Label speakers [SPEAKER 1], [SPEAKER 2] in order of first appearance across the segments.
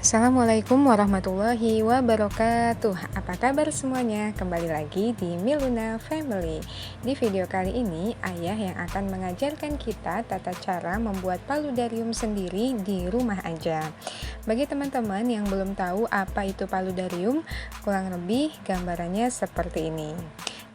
[SPEAKER 1] Assalamualaikum warahmatullahi wabarakatuh. Apa kabar semuanya? Kembali lagi di Miluna Family. Di video kali ini, ayah yang akan mengajarkan kita tata cara membuat paludarium sendiri di rumah aja. Bagi teman-teman yang belum tahu apa itu paludarium, kurang lebih gambarannya seperti ini.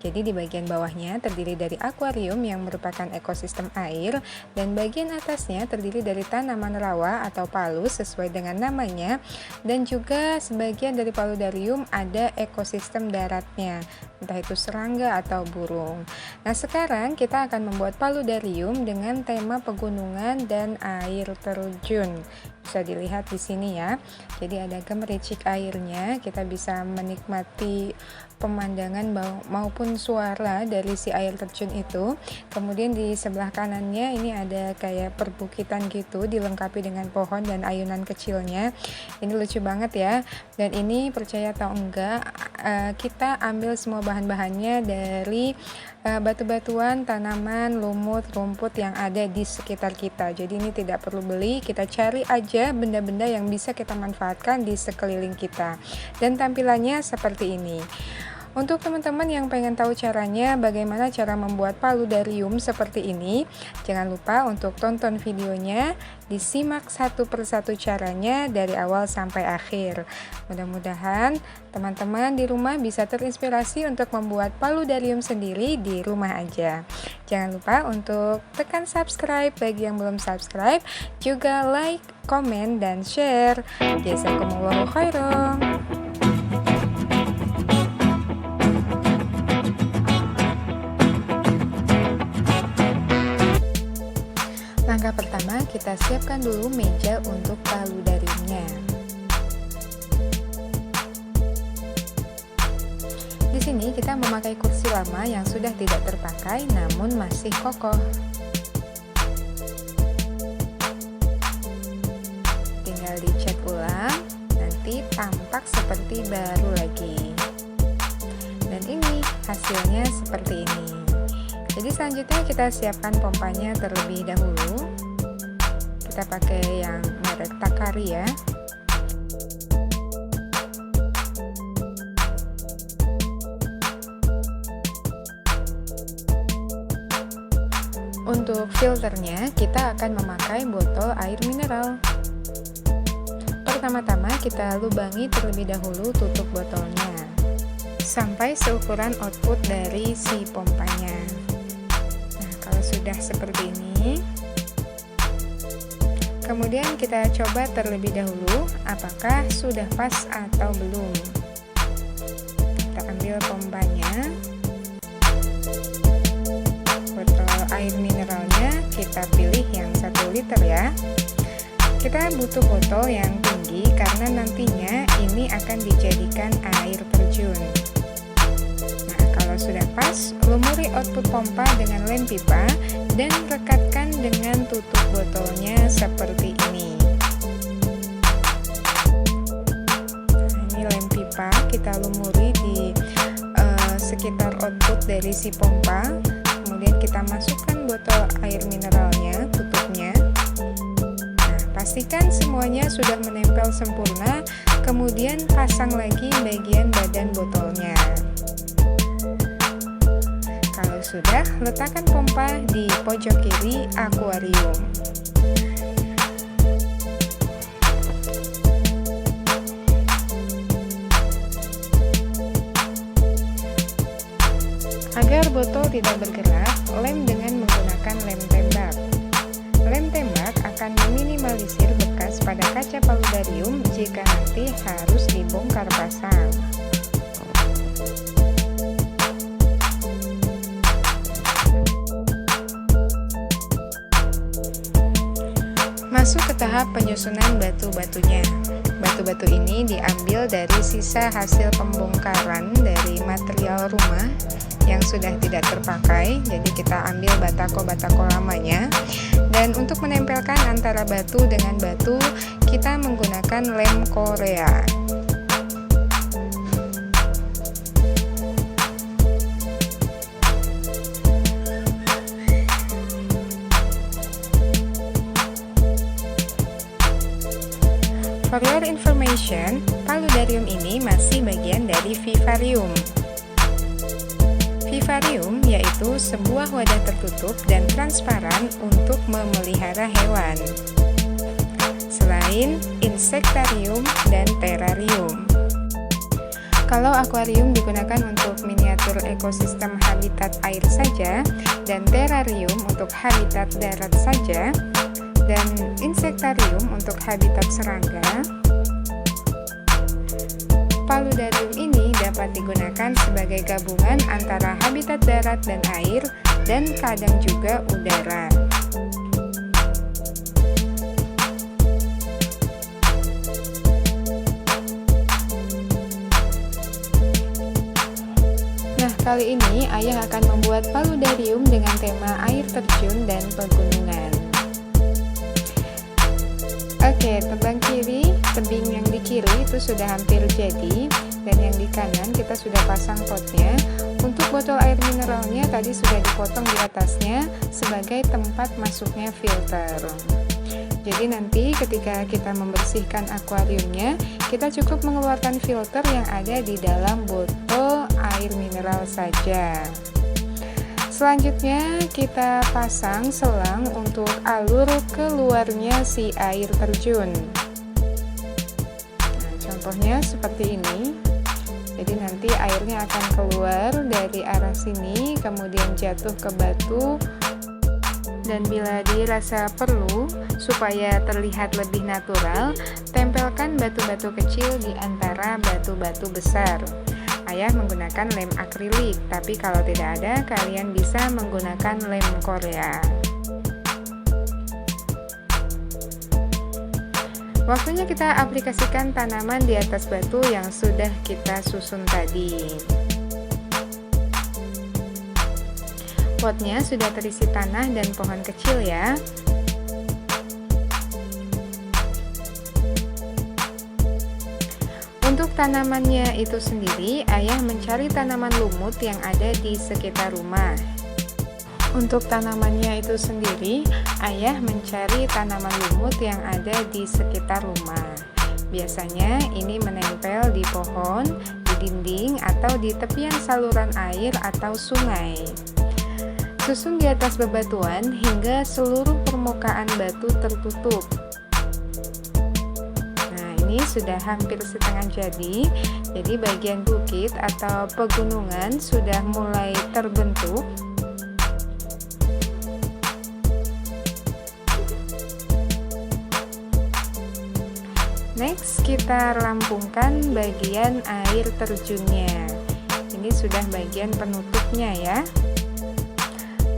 [SPEAKER 1] Jadi di bagian bawahnya terdiri dari akuarium yang merupakan ekosistem air, dan bagian atasnya terdiri dari tanaman rawa atau palus sesuai dengan namanya, dan juga sebagian dari paludarium ada ekosistem daratnya, entah itu serangga atau burung. Nah, sekarang kita akan membuat paludarium dengan tema pegunungan dan air terjun. Bisa dilihat di sini ya. Jadi ada gemericik airnya, kita bisa menikmati pemandangan maupun suara dari si air terjun itu. Kemudian di sebelah kanannya ini ada kayak perbukitan gitu, dilengkapi dengan pohon dan ayunan kecilnya. Ini lucu banget ya. Dan ini percaya atau enggak, kita ambil semua bahan-bahannya dari batu-batuan, tanaman, lumut, rumput yang ada di sekitar kita. Jadi ini tidak perlu beli, kita cari aja benda-benda yang bisa kita manfaatkan di sekeliling kita. Dan tampilannya seperti ini. Untuk teman-teman yang pengen tahu caranya, bagaimana cara membuat paludarium seperti ini, jangan lupa untuk tonton videonya, disimak satu persatu caranya dari awal sampai akhir. Mudah-mudahan teman-teman di rumah bisa terinspirasi untuk membuat paludarium sendiri di rumah aja. Jangan lupa untuk tekan subscribe bagi yang belum subscribe, juga like, komen, dan share. Jazakumullahu khairan. Langkah pertama, kita siapkan dulu meja untuk paludariumnya. Di sini kita memakai kursi lama yang sudah tidak terpakai namun masih kokoh. Tinggal dicat ulang, nanti tampak seperti baru lagi. Dan ini hasilnya seperti ini. Jadi selanjutnya kita siapkan pompanya terlebih dahulu. Kita pakai yang merek Takari ya. Untuk filternya kita akan memakai botol air mineral. Pertama-tama kita lubangi terlebih dahulu tutup botolnya sampai seukuran output dari si pompanya. Sudah seperti ini, kemudian kita coba terlebih dahulu apakah sudah pas atau belum. Kita ambil pompanya, botol air mineralnya kita pilih yang 1 liter ya. Kita butuh botol yang tinggi karena nantinya ini akan dijadikan air terjun. Kalau sudah pas, lumuri output pompa dengan lem pipa dan rekatkan dengan tutup botolnya seperti ini. Ini lem pipa kita lumuri di sekitar output dari si pompa. Kemudian kita masukkan botol air mineralnya, tutupnya. Nah, pastikan semuanya sudah menempel sempurna. Kemudian pasang lagi bagian badan botolnya. Kalau sudah, letakkan pompa di pojok kiri akuarium. Agar botol tidak bergerak, lem dengan menggunakan lem tembak. Lem tembak akan meminimalisir bekas pada kaca paludarium jika nanti harus dibongkar pasang. Masuk ke tahap penyusunan batu-batunya. Batu-batu ini diambil dari sisa hasil pembongkaran dari material rumah yang sudah tidak terpakai. Jadi kita ambil batako-batako lamanya. Dan untuk menempelkan antara batu dengan batu, kita menggunakan lem Korea. For your information, paludarium ini masih bagian dari vivarium. Vivarium yaitu sebuah wadah tertutup dan transparan untuk memelihara hewan. Selain insektarium dan terrarium. Kalau akuarium digunakan untuk miniatur ekosistem habitat air saja, dan terrarium untuk habitat darat saja, dan insektarium untuk habitat serangga, paludarium ini dapat digunakan sebagai gabungan antara habitat darat dan air, dan kadang juga udara. Kali ini ayah akan membuat paludarium dengan tema air terjun dan pegunungan. Oke, tebang kiri, tebing yang di kiri itu sudah hampir jadi, dan yang di kanan kita sudah pasang potnya. Untuk botol air mineralnya tadi sudah dipotong di atasnya sebagai tempat masuknya filter. Jadi nanti ketika kita membersihkan akuariumnya, kita cukup mengeluarkan filter yang ada di dalam botol air mineral saja. Selanjutnya kita pasang selang untuk alur keluarnya si air terjun. Nah, contohnya seperti ini. Jadi nanti airnya akan keluar dari arah sini, kemudian jatuh ke batu. Dan bila dirasa perlu, supaya terlihat lebih natural, tempelkan batu-batu kecil di antara batu-batu besar. Ayah menggunakan lem akrilik, tapi kalau tidak ada, kalian bisa menggunakan lem Korea. Waktunya kita aplikasikan tanaman di atas batu yang sudah kita susun tadi. Potnya sudah terisi tanah dan pohon kecil ya. Untuk tanamannya itu sendiri, ayah mencari tanaman lumut yang ada di sekitar rumah. Untuk tanamannya itu sendiri, ayah mencari tanaman lumut yang ada di sekitar rumah. Biasanya ini menempel di pohon, di dinding, atau di tepian saluran air atau sungai. Susun di atas bebatuan hingga seluruh permukaan batu tertutup. Nah, ini sudah hampir setengah jadi bagian bukit atau pegunungan sudah mulai terbentuk. Next, kita rampungkan bagian air terjunnya. Ini sudah bagian penutupnya ya.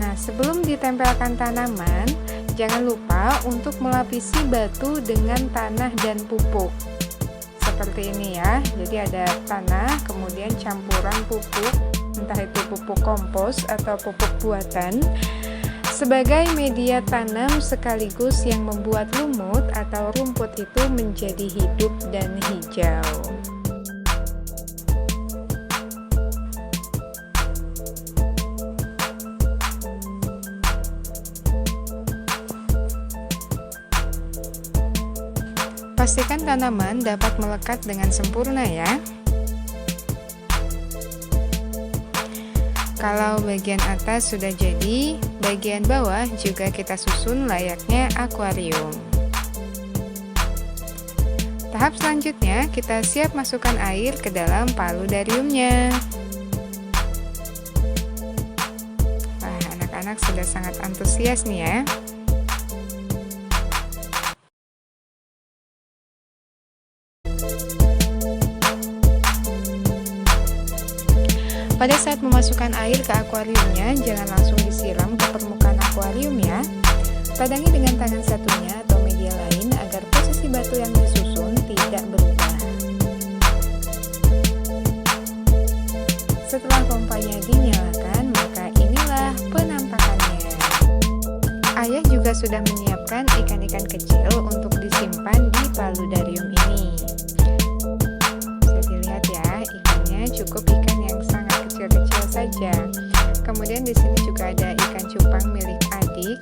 [SPEAKER 1] Nah, sebelum ditempelkan tanaman, jangan lupa untuk melapisi batu dengan tanah dan pupuk. Seperti ini ya. Jadi ada tanah, kemudian campuran pupuk, entah itu pupuk kompos atau pupuk buatan, sebagai media tanam sekaligus yang membuat lumut atau rumput itu menjadi hidup dan hijau. Pastikan tanaman dapat melekat dengan sempurna ya. Kalau bagian atas sudah jadi, bagian bawah juga kita susun layaknya akuarium. Tahap selanjutnya, kita siap masukkan air ke dalam paludariumnya. Wah, anak-anak sudah sangat antusias nih ya. Pada saat memasukkan air ke akuariumnya, jangan langsung disiram ke permukaan akuarium ya. Padangi dengan tangan satunya atau media lain agar posisi batu yang disusun tidak berubah. Setelah pompanya dinyalakan, maka inilah penampakannya. Ayah juga sudah menyiapkan ikan-ikan kecil untuk disimpan di paludarium ini. Bisa dilihat ya, ikannya cukup ikan yang sangat kecil-kecil saja. Kemudian di sini juga ada ikan cupang milik adik.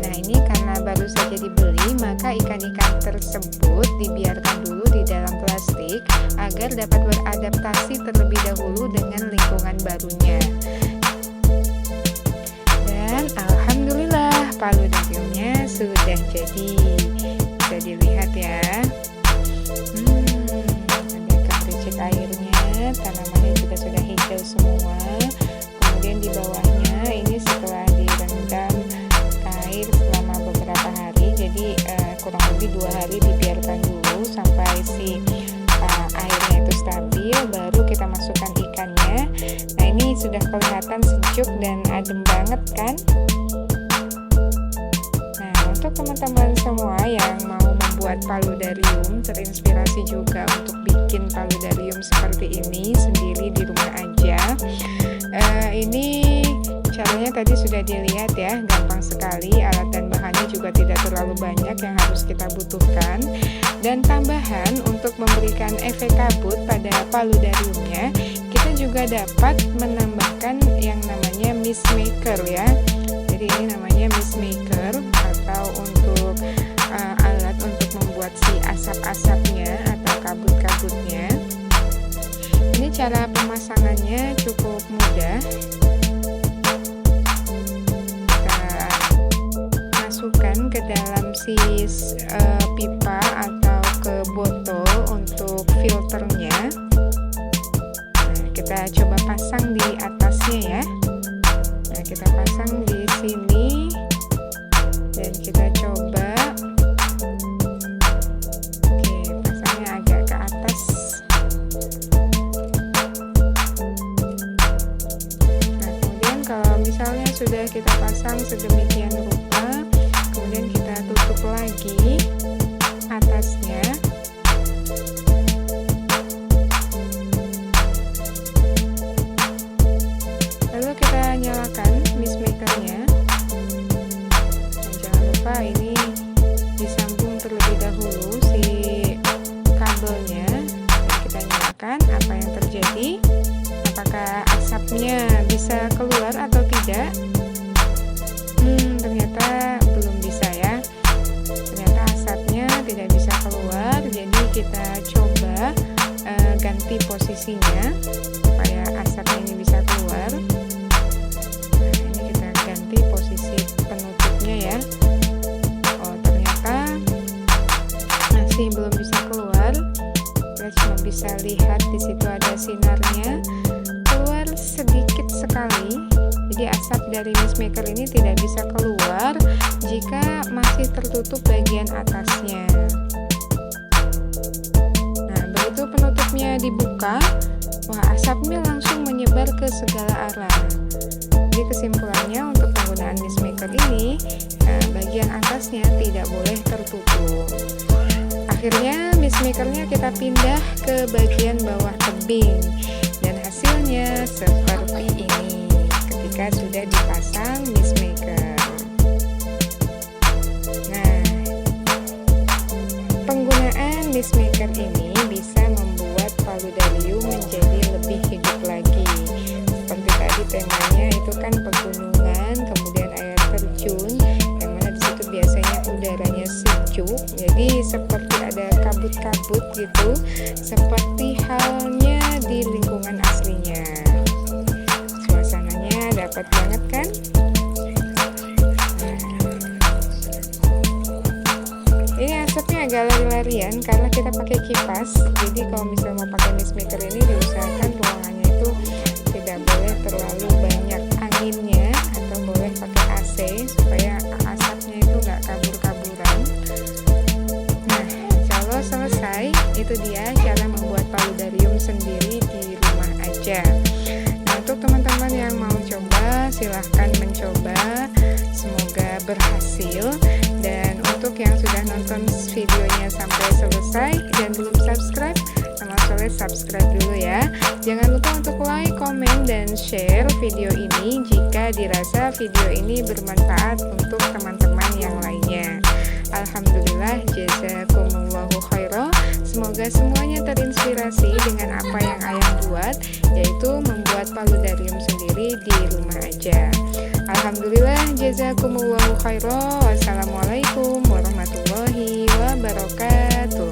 [SPEAKER 1] Nah, ini karena baru saja dibeli, maka ikan-ikan tersebut dibiarkan dulu di dalam plastik agar dapat beradaptasi terlebih dahulu dengan lingkungan barunya. Dan alhamdulillah paludariumnya sudah jadi. Bisa dilihat ya. Ada gemericik airnya, tanamannya juga sudah hijau semua. Kemudian di bawahnya ini setelah direndam air selama beberapa hari, jadi kurang lebih 2 hari dibiarkan dulu sampai si airnya itu stabil, baru kita masukkan ikannya. Nah, ini sudah kelihatan sejuk dan adem banget kan. Nah, untuk teman-teman semua yang mau membuat paludarium, terinspirasi juga untuk bikin paludarium seperti ini sendiri di rumah aja. Ini caranya tadi sudah dilihat ya, gampang sekali, alat dan bahannya juga tidak terlalu banyak yang harus kita butuhkan. Dan tambahan untuk memberikan efek kabut pada paludariumnya, kita juga dapat menambahkan yang namanya mist maker ya. Jadi ini namanya mist maker, atau untuk alat untuk membuat si asap-asapnya atau kabut-kabutnya. Ini cara pemasangannya cukup mudah. Masukkan ke dalam si pipa atau ke botol untuk filternya. Nah, kita coba pasang di atasnya ya. Nah, kita pasang di sini dan kita coba. Oke, pasangnya agak ke atas. Nah, kemudian kalau misalnya sudah kita pasang sedemikian rupa, kemudian kita tutup lagi atasnya. Lalu kita nyalakan mist makernya. Dan jangan lupa ini disambung terlebih dahulu si kabelnya. Dan kita nyalakan. Apa yang terjadi? Apakah asapnya bisa keluar atau tidak? Ternyata belum bisa ya. Ternyata asapnya tidak bisa keluar. Jadi kita coba ganti posisinya supaya asapnya ini bisa keluar. Nah, ini kita ganti posisi penutupnya ya. Oh, ternyata masih belum bisa keluar. Kita cuma bisa lihat di situ ada sinarnya keluar sedikit sekali. Jadi asap dari mist maker ini tidak bisa keluar jika masih tertutup bagian atasnya. Nah, begitu penutupnya dibuka, wah, asapnya langsung menyebar ke segala arah. Jadi kesimpulannya untuk penggunaan mist maker ini, bagian atasnya tidak boleh tertutup. Akhirnya mist makernya kita pindah ke bagian bawah tebing dan hasilnya seperti ini ketika sudah dipasang mist maker. Nah, penggunaan mist maker ini bisa membuat paludarium menjadi lebih hidup lagi. Seperti tadi temanya itu kan pegunungan, kemudian air terjun, yang mana disitu biasanya udaranya sejuk. Jadi seperti ada kabut-kabut gitu, seperti halnya di lingkungan aslinya. Suasananya dapat banget kan? Ini asapnya agak lari-larian karena kita pakai kipas. Jadi kalau misalnya mau pakai mist maker ini, diusahakan ruangannya itu tidak boleh terlalu banyak anginnya, atau boleh pakai AC supaya asapnya itu nggak kabur-kaburan. Nah, kalau selesai, itu dia cara membuat paludarium sendiri di rumah aja. Nah, untuk teman-teman yang mau coba, silahkan mencoba. Semoga berhasil. Dan untuk yang sudah nonton videonya sampai selesai dan belum subscribe, sama Soleh subscribe dulu ya. Jangan lupa untuk like, komen, dan share video ini jika dirasa video ini bermanfaat untuk teman-teman yang lainnya. Alhamdulillah, jazakumullahu khairan. Semoga semuanya terinspirasi dengan apa yang Ayah buat, yaitu membuat paludarium sendiri di rumah aja. Alhamdulillah, jazakumullahu khairan. Wassalamualaikum warahmatullahi wabarakatuh.